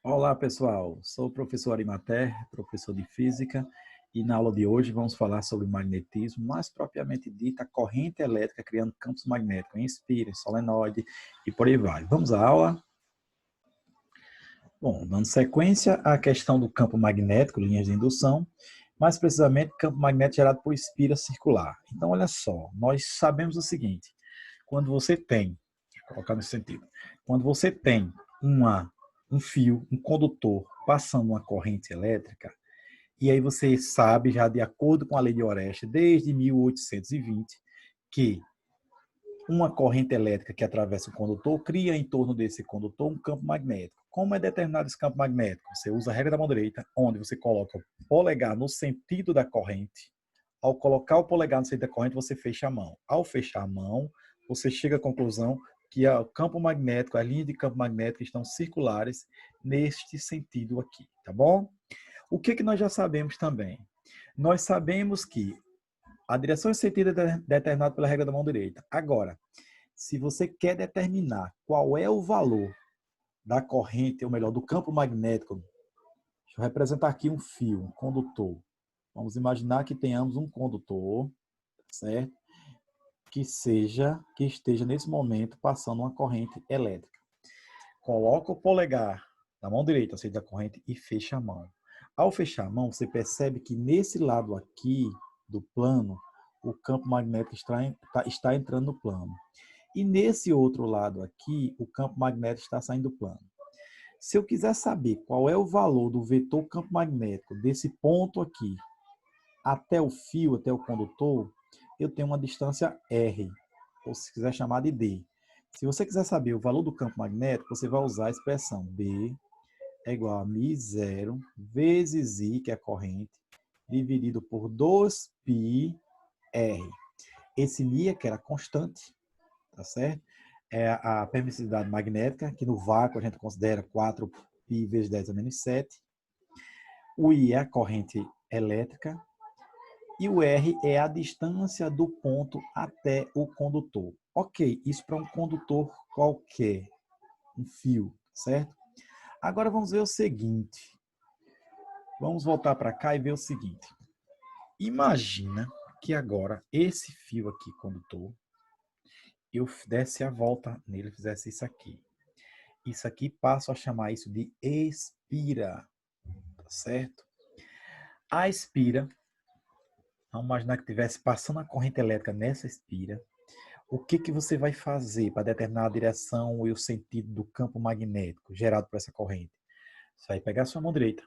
Olá, pessoal. Sou o professor Arimater, professor de Física, e na aula de hoje vamos falar sobre magnetismo, mais propriamente dita, a corrente elétrica criando campos magnéticos em espira, em solenoide e por aí vai. Vamos à aula? Bom, dando sequência à questão do campo magnético, linhas de indução, mais precisamente campo magnético gerado por espira circular. Então, olha só, nós sabemos o seguinte, quando você tem, deixa eu colocar nesse sentido, quando você tem um fio, um condutor passando uma corrente elétrica, e aí você sabe já de acordo com a lei de Orestes, desde 1820, que uma corrente elétrica que atravessa o condutor cria em torno desse condutor um campo magnético. Como é determinado esse campo magnético? Você usa a regra da mão direita, onde você coloca o polegar no sentido da corrente. Ao colocar o polegar no sentido da corrente, você fecha a mão. Ao fechar a mão, você chega à conclusão que o campo magnético, as linhas de campo magnético estão circulares neste sentido aqui, tá bom? O que nós já sabemos também? Nós sabemos que a direção e sentido é determinado pela regra da mão direita. Agora, se você quer determinar qual é o valor da corrente, ou melhor, do campo magnético, deixa eu representar aqui um fio, um condutor. Vamos imaginar que tenhamos um condutor, certo? Que esteja nesse momento passando uma corrente elétrica. Coloca o polegar da mão direita, ou seja, da corrente, e fecha a mão. Ao fechar a mão, você percebe que nesse lado aqui do plano, o campo magnético está entrando no plano. E nesse outro lado aqui, o campo magnético está saindo do plano. Se eu quiser saber qual é o valor do vetor campo magnético desse ponto aqui até o fio, até o condutor, eu tenho uma distância R, ou se quiser chamar de D. Se você quiser saber o valor do campo magnético, você vai usar a expressão B é igual a μ0 vezes I, que é a corrente, dividido por 2πr. Esse μ é que era constante, tá certo? É a permissividade magnética, que no vácuo a gente considera 4π vezes 10 a menos 7. O I é a corrente elétrica. E o R é a distância do ponto até o condutor. Ok, isso para um condutor qualquer, um fio, certo? Agora vamos ver o seguinte. Vamos voltar para cá e ver o seguinte. Imagina que agora esse fio aqui, condutor, eu desse a volta nele, fizesse isso aqui. Isso aqui passo a chamar isso de espira, tá certo? A espira, vamos imaginar que estivesse passando a corrente elétrica nessa espira. O que você vai fazer para determinar a direção e o sentido do campo magnético gerado por essa corrente? Você vai pegar a sua mão direita,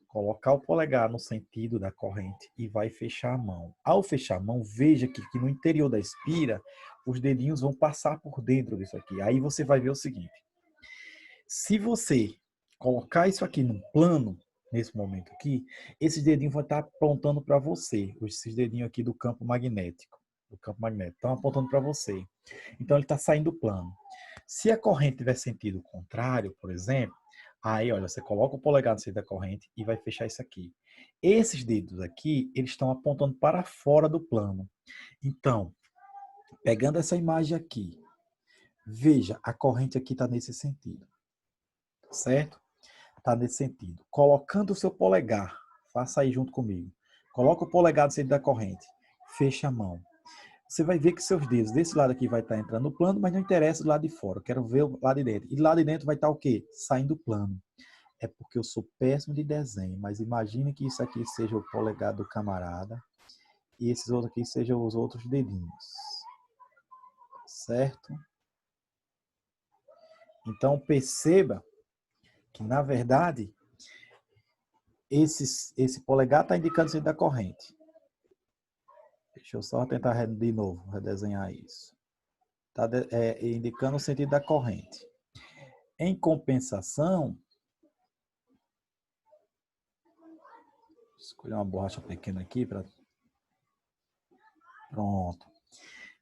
colocar o polegar no sentido da corrente e vai fechar a mão. Ao fechar a mão, veja que no interior da espira, os dedinhos vão passar por dentro disso aqui. Aí você vai ver o seguinte. Se você colocar isso aqui num plano, nesse momento aqui, esses dedinhos vão estar apontando para você. Esses dedinhos aqui do campo magnético. Do campo magnético. Estão apontando para você. Então ele está saindo do plano. Se a corrente tiver sentido contrário, por exemplo, aí olha, você coloca o polegar no centro da corrente e vai fechar isso aqui. Esses dedos aqui, eles estão apontando para fora do plano. Então, pegando essa imagem aqui, veja, a corrente aqui está nesse sentido, certo? Está nesse sentido. Colocando o seu polegar, faça aí junto comigo. Coloca o polegar no centro da corrente, fecha a mão. Você vai ver que seus dedos desse lado aqui vai estar entrando no plano, mas não interessa do lado de fora. Eu quero ver o lado de dentro. E do lado de dentro vai estar o quê? Saindo do plano. É porque eu sou péssimo de desenho, mas imagine que isso aqui seja o polegar do camarada e esses outros aqui sejam os outros dedinhos. Certo? Então perceba que, na verdade, esse polegar está indicando o sentido da corrente. Deixa eu só tentar de novo redesenhar isso. Está indicando o sentido da corrente. Em compensação, escolher uma borracha pequena aqui para. Pronto.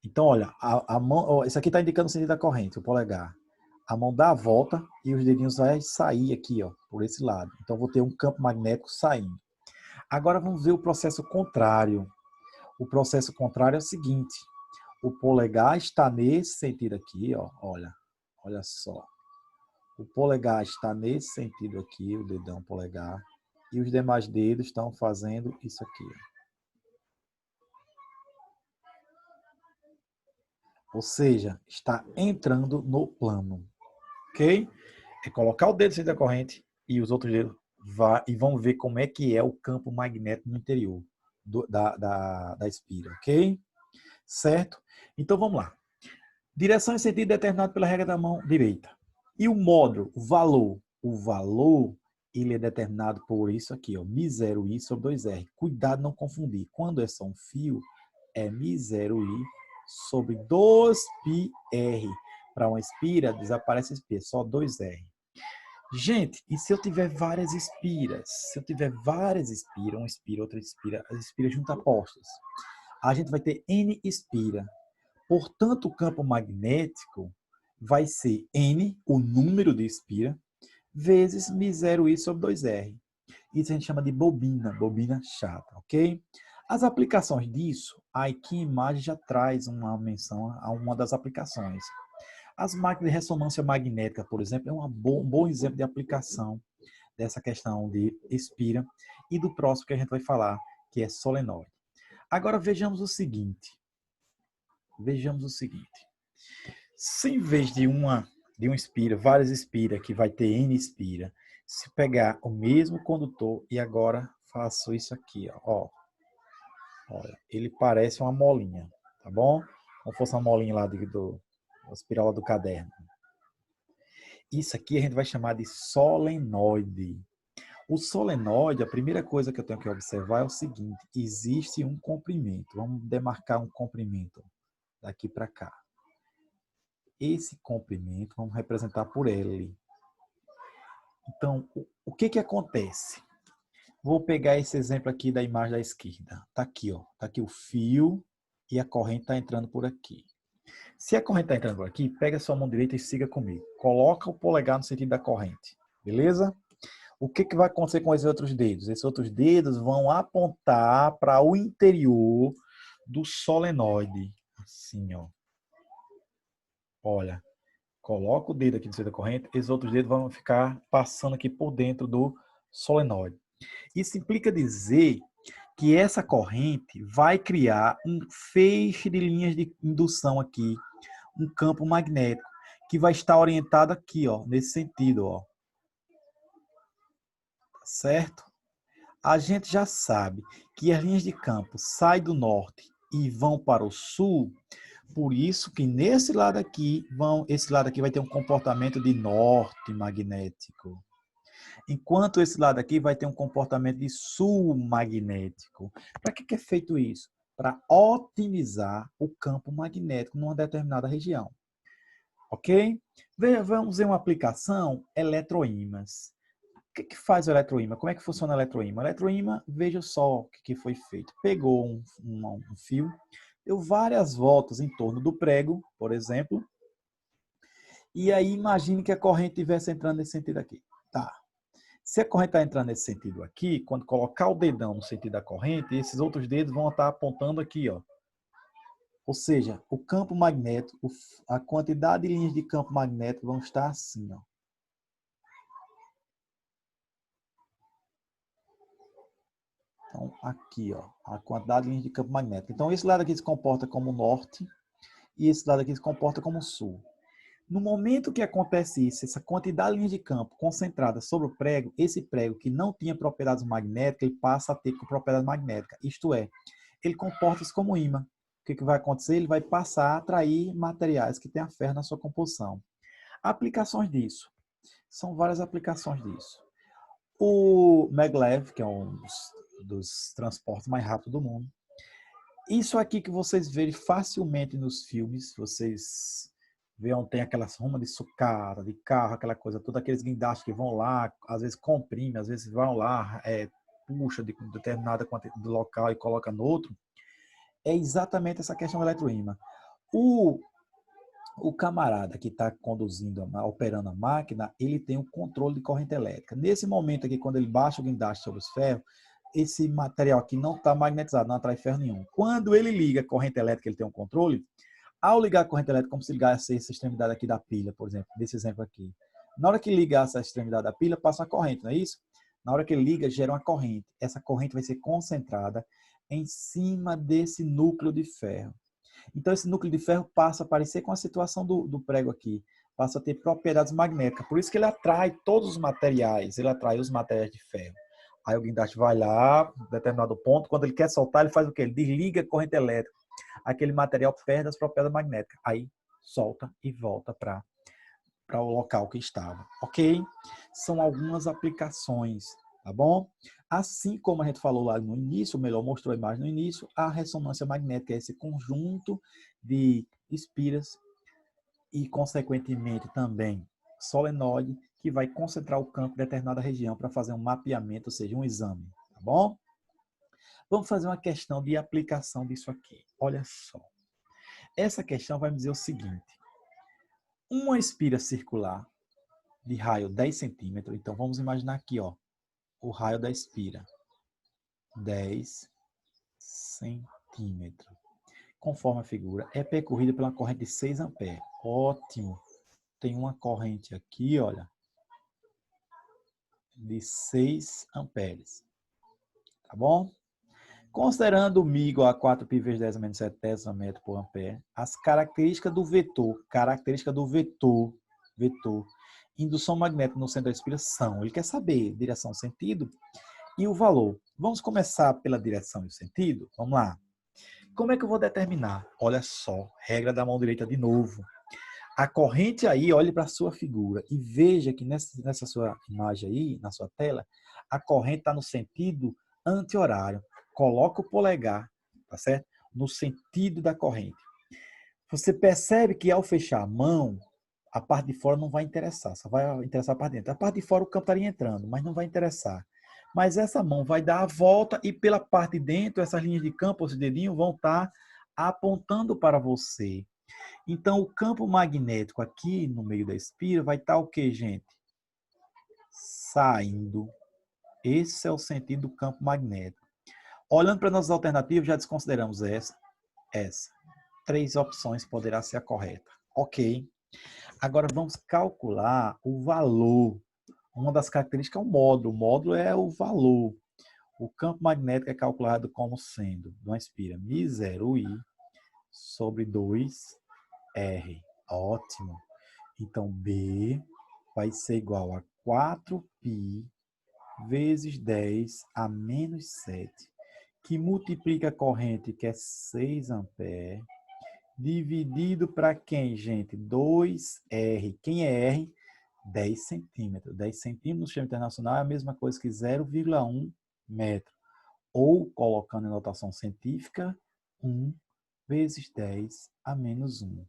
Então, olha, a mão, isso aqui está indicando o sentido da corrente, o polegar. A mão dá a volta e os dedinhos vão sair aqui, ó, por esse lado. Então, vou ter um campo magnético saindo. Agora, vamos ver o processo contrário. O processo contrário é o seguinte. O polegar está nesse sentido aqui, ó, olha só. O polegar está nesse sentido aqui, o dedão polegar. E os demais dedos estão fazendo isso aqui. Ou seja, está entrando no plano. Ok? É colocar o dedo dentro da corrente e os outros dedos vão ver como é que é o campo magnético no interior da espira. Ok? Certo? Então vamos lá. Direção e sentido determinado pela regra da mão direita. E o módulo, o valor? O valor, ele é determinado por isso aqui, ó, μ0i sobre 2r. Cuidado não confundir. Quando é só um fio, é μ0i sobre 2πr. Para uma espira, desaparece a espira, só 2r. Gente, e se eu tiver várias espiras? Se eu tiver várias espiras, uma espira, outra espira, as espiras juntapostas, a gente vai ter n espira. Portanto, o campo magnético vai ser N, o número de espira, vezes μ0i sobre 2r. Isso a gente chama de bobina, bobina chata, ok? As aplicações disso, aqui a imagem já traz uma menção a uma das aplicações. As máquinas de ressonância magnética, por exemplo, é um bom exemplo de aplicação dessa questão de espira e do próximo que a gente vai falar, que é solenoide. Agora vejamos o seguinte. Se em vez de uma espira, várias espiras, que vai ter N espira, se pegar o mesmo condutor e agora faço isso aqui, ó. Olha, ele parece uma molinha, tá bom? Como fosse uma molinha lá da espiral do caderno. Isso aqui a gente vai chamar de solenoide. O solenoide, a primeira coisa que eu tenho que observar é o seguinte, existe um comprimento. Vamos demarcar um comprimento daqui para cá. Esse comprimento vamos representar por L. Então, o que acontece? Vou pegar esse exemplo aqui da imagem da esquerda. Está aqui, ó. Está aqui o fio e a corrente está entrando por aqui. Se a corrente está entrando por aqui, pega a sua mão direita e siga comigo. Coloca o polegar no sentido da corrente. Beleza? O que vai acontecer com esses outros dedos? Esses outros dedos vão apontar para o interior do solenoide. Assim, ó. Olha. Coloca o dedo aqui no centro da corrente, esses outros dedos vão ficar passando aqui por dentro do solenoide. Isso implica dizer que essa corrente vai criar um feixe de linhas de indução aqui, um campo magnético, que vai estar orientado aqui, ó, nesse sentido, ó. Certo? A gente já sabe que as linhas de campo saem do norte e vão para o sul. Por isso que nesse lado aqui, esse lado aqui vai ter um comportamento de norte magnético. Enquanto esse lado aqui vai ter um comportamento de sul magnético. Para que é feito isso? Para otimizar o campo magnético numa determinada região. Ok? Vamos ver uma aplicação, eletroímãs. O que faz o eletroímã? Como é que funciona o eletroímã? O eletroímã, veja só o que foi feito. Pegou um fio, deu várias voltas em torno do prego, por exemplo, e aí imagine que a corrente estivesse entrando nesse sentido aqui. Tá. Se a corrente está entrando nesse sentido aqui, quando colocar o dedão no sentido da corrente, esses outros dedos vão estar apontando aqui, ó. Ou seja, o campo magnético, a quantidade de linhas de campo magnético vão estar assim, ó. Então, aqui, ó, a quantidade de linhas de campo magnético. Então, esse lado aqui se comporta como norte e esse lado aqui se comporta como sul. No momento que acontece isso, essa quantidade de linhas de campo concentrada sobre o prego, esse prego que não tinha propriedades magnéticas, ele passa a ter propriedade magnética. Isto é, ele comporta-se como ímã. O que vai acontecer? Ele vai passar a atrair materiais que têm a ferro na sua composição. Aplicações disso. São várias aplicações disso. O maglev, que é um dos transportes mais rápidos do mundo. Isso aqui que vocês verem facilmente nos filmes, vocês veem onde tem aquelas rumas de sucata, de carro, aquela coisa toda, aqueles guindastes que vão lá, às vezes comprime, às vezes vão lá, puxa de determinada quantidade do local e coloca no outro. É exatamente essa questão do eletroímã. O camarada que está conduzindo, operando a máquina, ele tem o controle de corrente elétrica. Nesse momento aqui, quando ele baixa o guindaste sobre os ferros, esse material aqui não está magnetizado, não atrai ferro nenhum. Quando ele liga a corrente elétrica, ele tem um controle. Ao ligar a corrente elétrica, como se ligasse essa extremidade aqui da pilha, por exemplo, desse exemplo aqui, Na hora que liga essa extremidade da pilha, passa uma corrente, não é isso? Na hora que ele liga, gera uma corrente. Essa corrente vai ser concentrada em cima desse núcleo de ferro. Então, esse núcleo de ferro passa a parecer com a situação do prego aqui. Passa a ter propriedades magnéticas. Por isso que ele atrai todos os materiais. Ele atrai os materiais de ferro. Aí o guindaste vai lá, em determinado ponto. Quando ele quer soltar, ele faz o quê? Ele desliga a corrente elétrica. Aquele material perde as propriedades magnéticas. Aí solta e volta para o local que estava. Ok? São algumas aplicações. Tá bom? Assim como a gente falou lá no início, o Melhor mostrou a imagem no início, a ressonância magnética é esse conjunto de espiras e, consequentemente, também solenoide, que vai concentrar o campo em determinada região para fazer um mapeamento, ou seja, um exame. Tá bom? Vamos fazer uma questão de aplicação disso aqui. Olha só. Essa questão vai me dizer o seguinte. Uma espira circular de raio 10 centímetros, então vamos imaginar aqui, ó, o raio da espira. 10 centímetros. Conforme a figura, é percorrida pela corrente de 6 amperes. Ótimo. Tem uma corrente aqui, olha, de 6 amperes. Tá bom? Considerando o μ igual a 4π vezes 10 a menos 7 tesla metro por ampere, as características do vetor, indução magnética no centro da espira são, ele quer saber direção, sentido e o valor. Vamos começar pela direção e o sentido? Vamos lá. Como é que eu vou determinar? Olha só, regra da mão direita de novo. A corrente aí, olhe para a sua figura e veja que nessa sua imagem aí, na sua tela, a corrente está no sentido anti-horário. Coloca o polegar, tá certo? No sentido da corrente. Você percebe que ao fechar a mão, a parte de fora não vai interessar, só vai interessar a parte de dentro. A parte de fora o campo estaria entrando, mas não vai interessar. Mas essa mão vai dar a volta e pela parte de dentro, essas linhas de campo, os dedinhos vão estar apontando para você. Então, o campo magnético aqui no meio da espira vai estar o que, gente? Saindo. Esse é o sentido do campo magnético. Olhando para nossas alternativas, já desconsideramos essa. 3 opções poderá ser a correta. Ok. Agora vamos calcular o valor. Uma das características é o módulo. O módulo é o valor. O campo magnético é calculado como sendo, de uma espira, μ0i sobre 2r. Ótimo. Então, B vai ser igual a 4π vezes 10 a menos 7, que multiplica a corrente, que é 6 amperes, dividido para quem, gente? 2R. Quem é R? 10 centímetros. 10 centímetros no sistema internacional é a mesma coisa que 0,1 metro. Ou, colocando em notação científica, 1 vezes 10 a menos 1.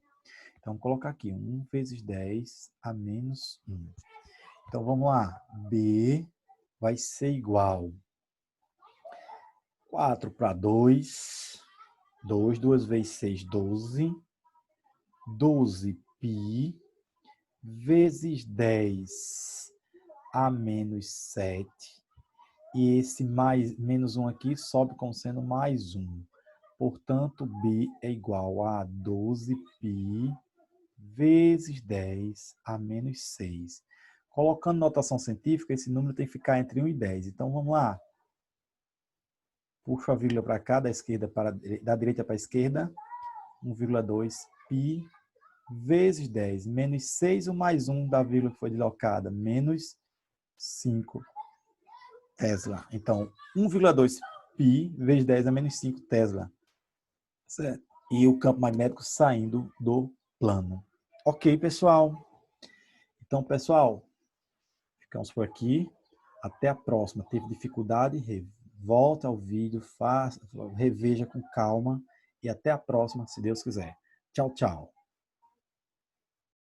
Então, vou colocar aqui 1 vezes 10 a menos 1. Então, vamos lá. B vai ser igual 4 para 2. 2 vezes 6, 12. 12π vezes 10 a menos 7. E esse menos 1 aqui sobe como sendo mais 1. Portanto, B é igual a 12π vezes 10 a menos 6. Colocando notação científica, esse número tem que ficar entre 1 e 10. Então, vamos lá. Puxo a vírgula para cá, da direita para a esquerda. 1,2 π vezes 10. Menos 6, o mais 1 da vírgula que foi deslocada. Menos 5 Tesla. Então, 1,2 π vezes 10 é menos 5 Tesla. Certo? E o campo magnético saindo do plano. Ok, pessoal? Então, pessoal, ficamos por aqui. Até a próxima. Teve dificuldade? Volta ao vídeo, reveja com calma. E até a próxima, se Deus quiser. Tchau, tchau.